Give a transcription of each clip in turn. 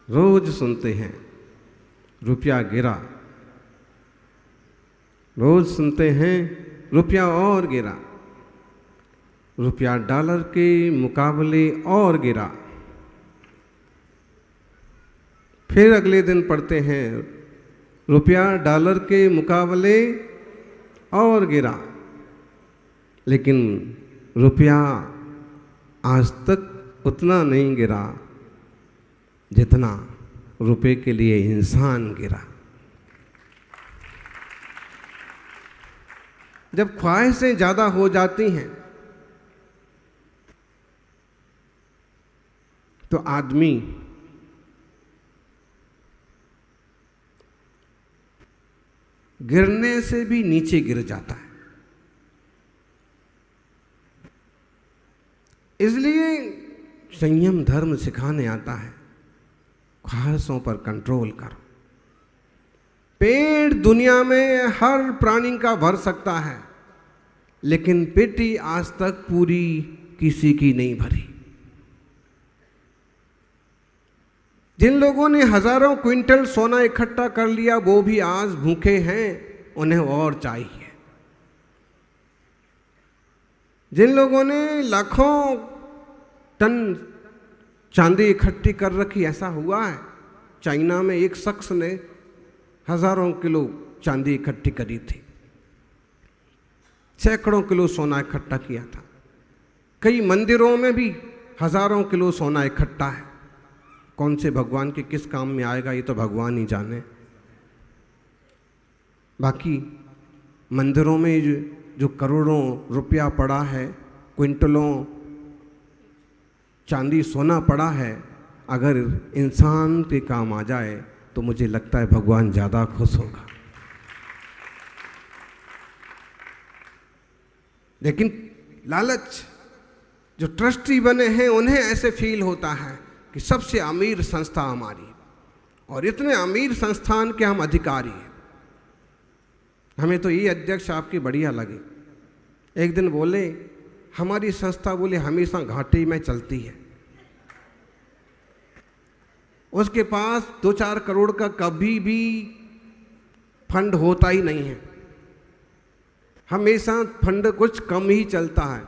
रोज सुनते हैं रुपया गिरा, रोज सुनते हैं रुपया और गिरा, रुपया डॉलर के मुकाबले और गिरा। फिर अगले दिन पढ़ते हैं रुपया डॉलर के मुकाबले और गिरा, लेकिन रुपया आज तक उतना नहीं गिरा जितना रुपए के लिए इंसान गिरा। जब ख्वाहिशें ज़्यादा हो जाती हैं तो आदमी गिरने से भी नीचे गिर जाता है। इसलिए संयम धर्म सिखाने आता है, ख्वाहिशों पर कंट्रोल करो। पेट दुनिया में हर प्राणी का भर सकता है, लेकिन पेटी आज तक पूरी किसी की नहीं भरी। जिन लोगों ने हजारों क्विंटल सोना इकट्ठा कर लिया वो भी आज भूखे हैं, उन्हें और चाहिए। जिन लोगों ने लाखों टन चांदी इकट्ठी कर रखी, ऐसा हुआ है चाइना में एक शख्स ने हजारों किलो चांदी इकट्ठी करी थी, सैकड़ों किलो सोना इकट्ठा किया था। कई मंदिरों में भी हजारों किलो सोना इकट्ठा है। कौन से भगवान के किस काम में आएगा ये तो भगवान ही जाने। बाकी मंदिरों में जो करोड़ों रुपया पड़ा है, क्विंटलों चांदी सोना पड़ा है, अगर इंसान के काम आ जाए तो मुझे लगता है भगवान ज़्यादा खुश होगा। लेकिन लालच, जो ट्रस्टी बने हैं उन्हें ऐसे फील होता है कि सबसे अमीर संस्था हमारी, और इतने अमीर संस्थान के हम अधिकारी हैं, हमें तो ये अध्यक्ष आपकी बढ़िया लगे। एक दिन बोले हमारी संस्था बोले हमेशा घाटे में चलती है, उसके पास 2-4 करोड़ का कभी भी फंड होता ही नहीं है, हमेशा फंड कुछ कम ही चलता है।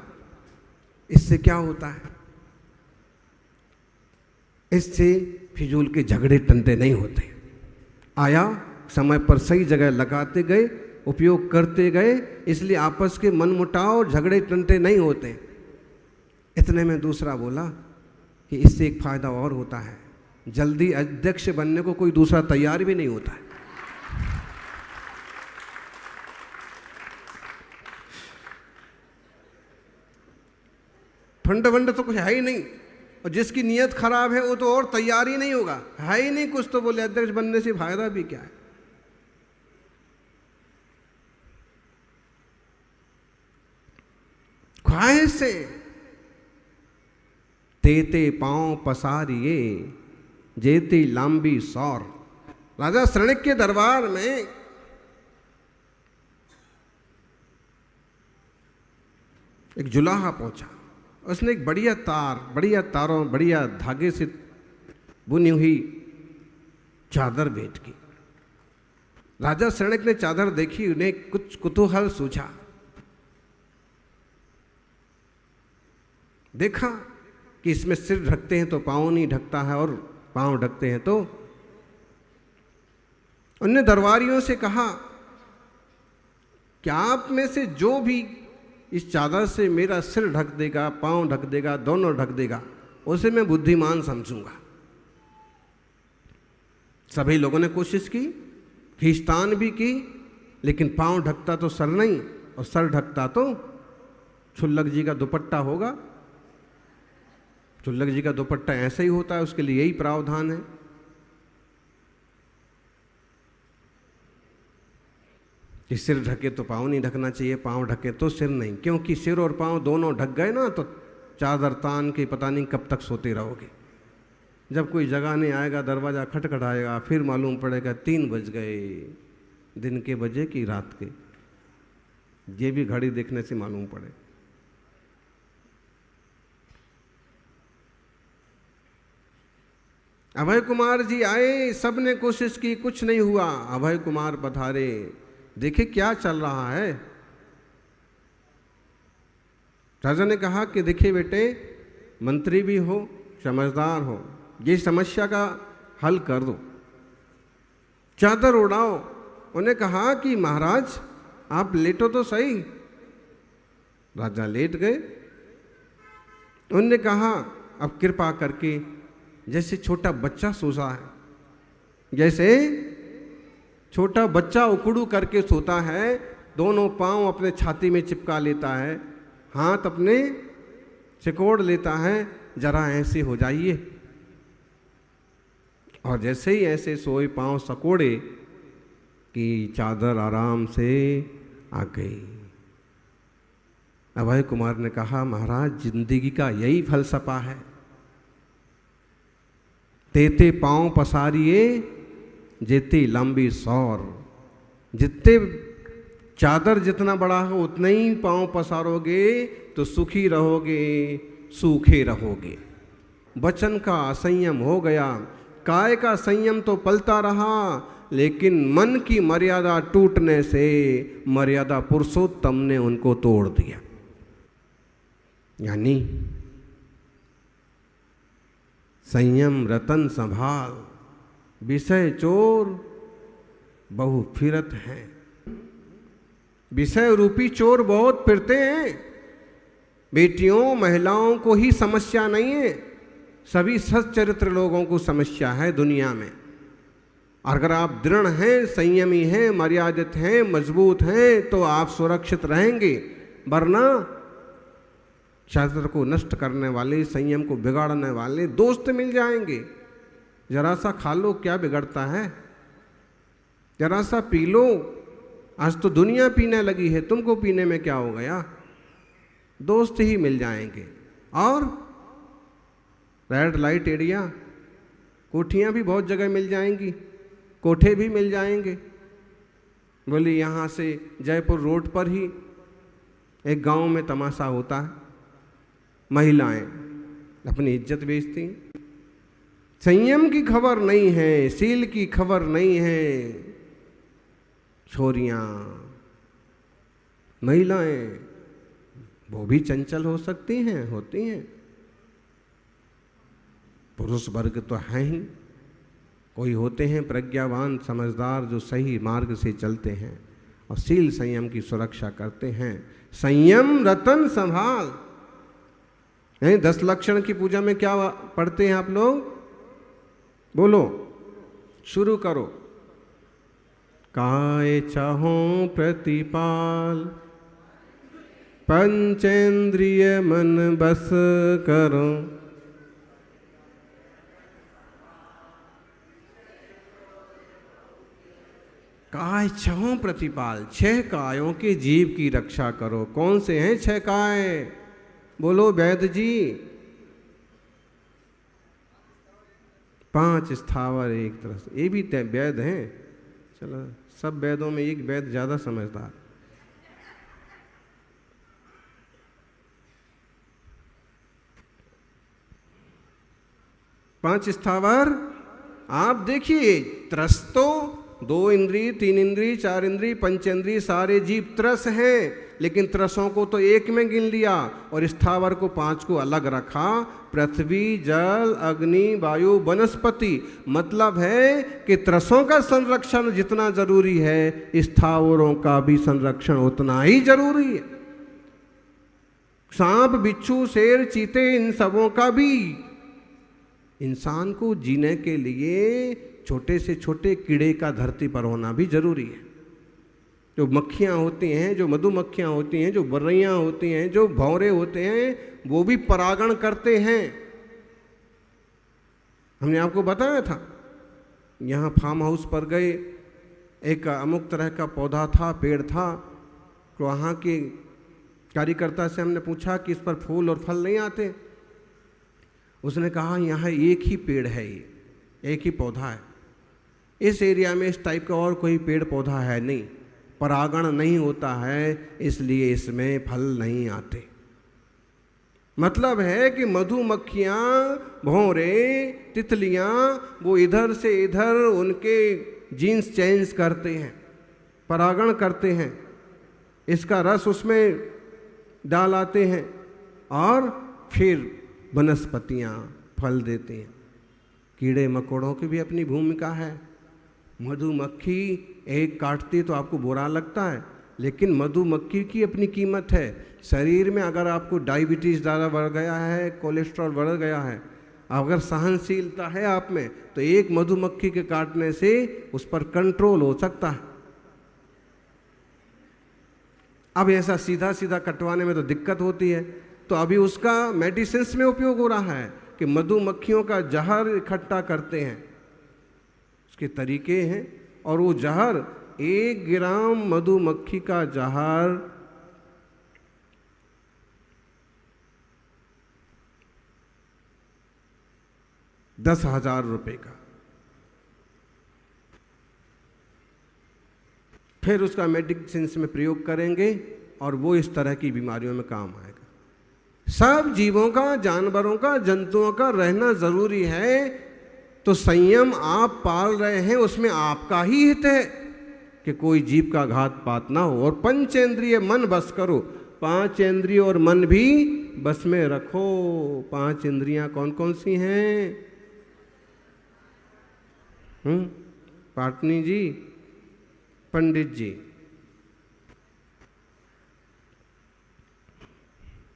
इससे क्या होता है? इससे फिजूल के झगड़े टंटे नहीं होते। आया समय पर सही जगह लगाते गए, उपयोग करते गए, इसलिए आपस के मनमुटाव झगड़े टंटे नहीं होते। इतने में दूसरा बोला कि इससे एक फायदा और होता है, जल्दी अध्यक्ष बनने को कोई दूसरा तैयार भी नहीं होता है। फंड वंड तो कुछ है ही नहीं, और जिसकी नीयत खराब है वो तो और तैयार ही नहीं होगा, है ही नहीं कुछ, तो बोले अध्यक्ष बनने से फायदा भी क्या है। ख्वाहिश से तेते पांव पसारिए जेती लांबी सौर। राजा शरणिक के दरबार में एक जुलाहा पहुंचा, उसने एक बढ़िया तारों बढ़िया धागे से बुनी हुई चादर भेंट की। राजा शरणिक ने चादर देखी, उन्हें कुछ कुतूहल सूझा। देखा कि इसमें सिर ढकते हैं तो पाँव नहीं ढकता है, और पाँव ढकते हैं तो। उन्होंने दरबारियों से कहा कि आप में से जो भी इस चादर से मेरा सिर ढक देगा, पाँव ढक देगा, दोनों ढक देगा, उसे मैं बुद्धिमान समझूंगा। सभी लोगों ने कोशिश की, खींचतान भी की, लेकिन पाँव ढकता तो सर नहीं, और सर ढकता तो छुल्लक जी का दुपट्टा होगा। छुल्लक जी का दुपट्टा ऐसा ही होता है, उसके लिए यही प्रावधान है। कि सिर ढके तो पाँव नहीं ढकना चाहिए, पाँव ढके तो सिर नहीं, क्योंकि सिर और पाँव दोनों ढक गए ना तो चादर तान के पता नहीं कब तक सोते रहोगे। जब कोई जगाने आएगा, दरवाज़ा खटखटाएगा, फिर मालूम पड़ेगा 3 बज गए, दिन के बजे कि रात के, ये भी घड़ी देखने से मालूम पड़े। अभय कुमार जी आए, सबने कोशिश की, कुछ नहीं हुआ। अभय कुमार पधारे, देखे क्या चल रहा है। राजा ने कहा कि देखिए बेटे, मंत्री भी हो, समझदार हो, ये समस्या का हल कर दो, चादर उड़ाओ। उन्हें कहा कि महाराज आप लेटो तो सही। राजा लेट गए। उन्होंने कहा अब कृपा करके, जैसे छोटा बच्चा सोता है, जैसे छोटा बच्चा उकड़ू करके सोता है, दोनों पांव अपने छाती में चिपका लेता है, हाथ अपने सिकोड़ लेता है, जरा ऐसे हो जाइए। और जैसे ही ऐसे सोए पांव सकोड़े कि चादर आराम से आ गई। अभय कुमार ने कहा महाराज जिंदगी का यही फलसफा है, तेते पांव पसारिए जेती लंबी सौर। जितने चादर जितना बड़ा हो उतना ही पांव पसारोगे तो सुखी रहोगे, सूखे रहोगे। वचन का असंयम हो गया, काय का संयम तो पलता रहा, लेकिन मन की मर्यादा टूटने से मर्यादा पुरुषोत्तम ने उनको तोड़ दिया। यानी संयम रतन संभाल, विषय चोर बहु फिरत हैं। विषय रूपी चोर बहुत फिरते हैं। बेटियों महिलाओं को ही समस्या नहीं है, सभी सच्चरित्र लोगों को समस्या है दुनिया में। अगर आप दृढ़ हैं, संयमी हैं, मर्यादित हैं, मजबूत हैं, तो आप सुरक्षित रहेंगे। वरना शास्त्र को नष्ट करने वाले, संयम को बिगाड़ने वाले दोस्त मिल जाएंगे। जरा सा खा लो, क्या बिगड़ता है, जरा सा पी लो, आज तो दुनिया पीने लगी है, तुमको पीने में क्या हो गया। दोस्त ही मिल जाएंगे। और रेड लाइट एरिया, कोठियाँ भी बहुत जगह मिल जाएंगी, कोठे भी मिल जाएंगे। बोले यहाँ से जयपुर रोड पर ही एक गांव में तमाशा होता है, महिलाएं अपनी इज्जत बेचती हैं। संयम की खबर नहीं है, सील की खबर नहीं है। छोरियां, महिलाएं, वो भी चंचल हो सकती हैं, होती हैं। पुरुष वर्ग तो है ही, कोई होते हैं प्रज्ञावान समझदार जो सही मार्ग से चलते हैं और सील संयम की सुरक्षा करते हैं। संयम रतन संभाल। 10 लक्षण की पूजा में क्या पढ़ते हैं आप लोग? बोलो, शुरू करो। काय चाहो प्रतिपाल, पंचेंद्रिय मन बस करो। काय छहों प्रतिपाल, 6 कायों के जीव की रक्षा करो। कौन से हैं 6 काय? बोलो वैद्य जी। 5 स्थावर एक तरह से, ये भी वैद हैं। चलो, सब वेदों में एक वैद ज्यादा समझदार। पांच स्थावर। आप देखिए, त्रस तो 2 इंद्रिय, 3 इंद्रिय, 4 इंद्रिय, पंचेंद्रिय, सारे जीव त्रस हैं, लेकिन त्रसों को तो एक में गिन लिया और स्थावर को 5 को अलग रखा। पृथ्वी, जल, अग्नि, वायु, वनस्पति। मतलब है कि त्रसों का संरक्षण जितना जरूरी है, स्थावरों का भी संरक्षण उतना ही जरूरी है। सांप, बिच्छू, शेर, चीते, इन सबों का भी इंसान को जीने के लिए छोटे से छोटे कीड़े का धरती पर होना भी जरूरी है। जो मक्खियाँ होती हैं, जो मधुमक्खियाँ होती हैं, जो बर्रैयाँ होती हैं, जो भौरे होते हैं, वो भी परागण करते हैं। हमने आपको बताया था, यहाँ फार्म हाउस पर गए, एक अमुक तरह का पौधा था, पेड़ था, तो वहाँ के कार्यकर्ता से हमने पूछा कि इस पर फूल और फल नहीं आते। उसने कहा यहाँ एक ही पेड़ है, ये एक ही पौधा है, इस एरिया में इस टाइप का और कोई पेड़ पौधा है नहीं, परागण नहीं होता है, इसलिए इसमें फल नहीं आते। मतलब है कि मधुमक्खियाँ, भौरे, तितलियाँ वो इधर से इधर उनके जीन्स चेंज करते हैं, परागण करते हैं, इसका रस उसमें डाल आते हैं और फिर वनस्पतियाँ फल देते हैं। कीड़े मकोड़ों की भी अपनी भूमिका है। मधुमक्खी एक काटती तो आपको बुरा लगता है, लेकिन मधुमक्खी की अपनी कीमत है। शरीर में अगर आपको डायबिटीज़ ज़्यादा बढ़ गया है, कोलेस्ट्रॉल बढ़ गया है, अगर सहनशीलता है आप में, तो एक मधुमक्खी के काटने से उस पर कंट्रोल हो सकता है। अब ऐसा सीधा सीधा कटवाने में तो दिक्कत होती है, तो अभी उसका मेडिसिन्स में उपयोग हो रहा है कि मधुमक्खियों का जहर इकट्ठा करते हैं, उसके तरीके हैं। और वो जहर 1 ग्राम मधुमक्खी का जहर 10,000 रुपये का। फिर उसका मेडिसिन्स में प्रयोग करेंगे और वो इस तरह की बीमारियों में काम आएगा। सब जीवों का, जानवरों का, जंतुओं का रहना जरूरी है। तो संयम आप पाल रहे हैं, उसमें आपका ही हित है कि कोई जीव का घात पात ना हो। और पंचेंद्रिय मन बस करो, 5 इंद्रिय और मन भी बस में रखो। 5 इंद्रियां कौन कौन सी हैं? पाटनी जी, पंडित जी,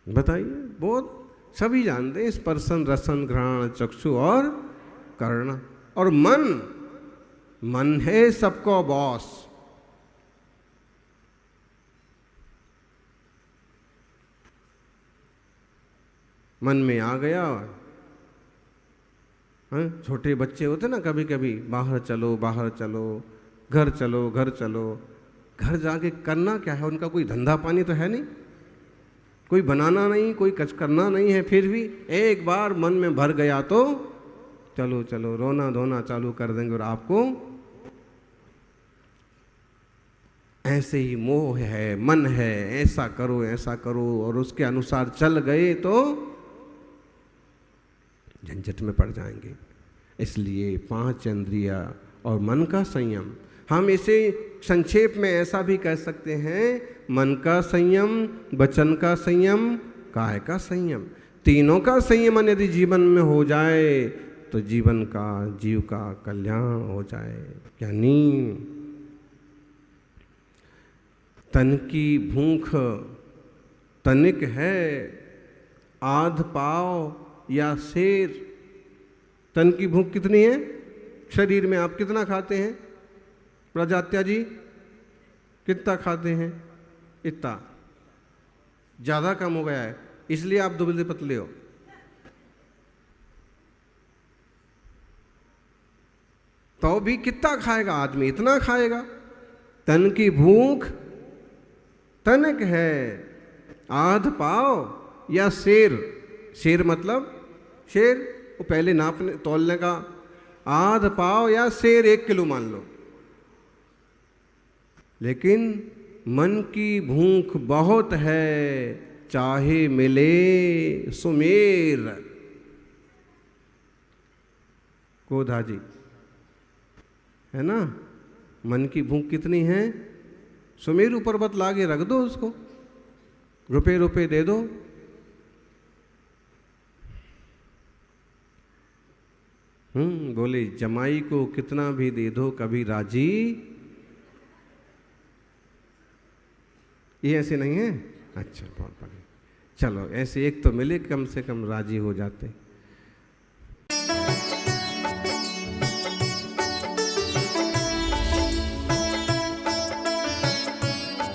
बताइए। बहुत सभी जानते हैं, स्पर्शन, रसन, घ्राण, चक्षु और कर्ण। और मन है सबको बॉस। मन में आ गया, छोटे बच्चे होते ना, कभी कभी बाहर चलो, बाहर चलो, घर चलो, घर चलो। घर जाके करना क्या है? उनका कोई धंधा पानी तो है नहीं, कोई बनाना नहीं, कोई कुछ करना नहीं है। फिर भी एक बार मन में भर गया तो चलो चलो रोना धोना चालू कर देंगे। और आपको ऐसे ही मोह है, मन है, ऐसा करो ऐसा करो, और उसके अनुसार चल गए तो झंझट में पड़ जाएंगे। इसलिए 5 इंद्रिया और मन का संयम, हम इसे संक्षेप में ऐसा भी कह सकते हैं, मन का संयम, वचन का संयम, काय का संयम, तीनों का संयमन यदि जीवन में हो जाए तो जीवन का, जीव का कल्याण हो जाए। क्या नी? तन की भूख तनिक है, आध पाव या शेर। तन की भूख कितनी है? शरीर में आप कितना खाते हैं? प्रजात्या जी कितना खाते हैं? इतना। ज़्यादा कम हो गया है, इसलिए आप दुबले पतले हो। तो भी कितना खाएगा आदमी? इतना खाएगा। तन की भूख तनिक है, आध पाव या शेर। शेर मतलब शेर, वो पहले नापने तोलने का। आध पाव या शेर 1 किलो मान लो। लेकिन मन की भूख बहुत है, चाहे मिले सुमेर। कोधा जी है ना, मन की भूख कितनी है? सुमेरु पर्वत लाके रख दो उसको, रुपए रुपए दे दो। बोले जमाई को कितना भी दे दो कभी राजी। ये ऐसे नहीं है? अच्छा, बहुत बढ़िया। चलो ऐसे एक तो मिले, कम से कम राजी हो जाते।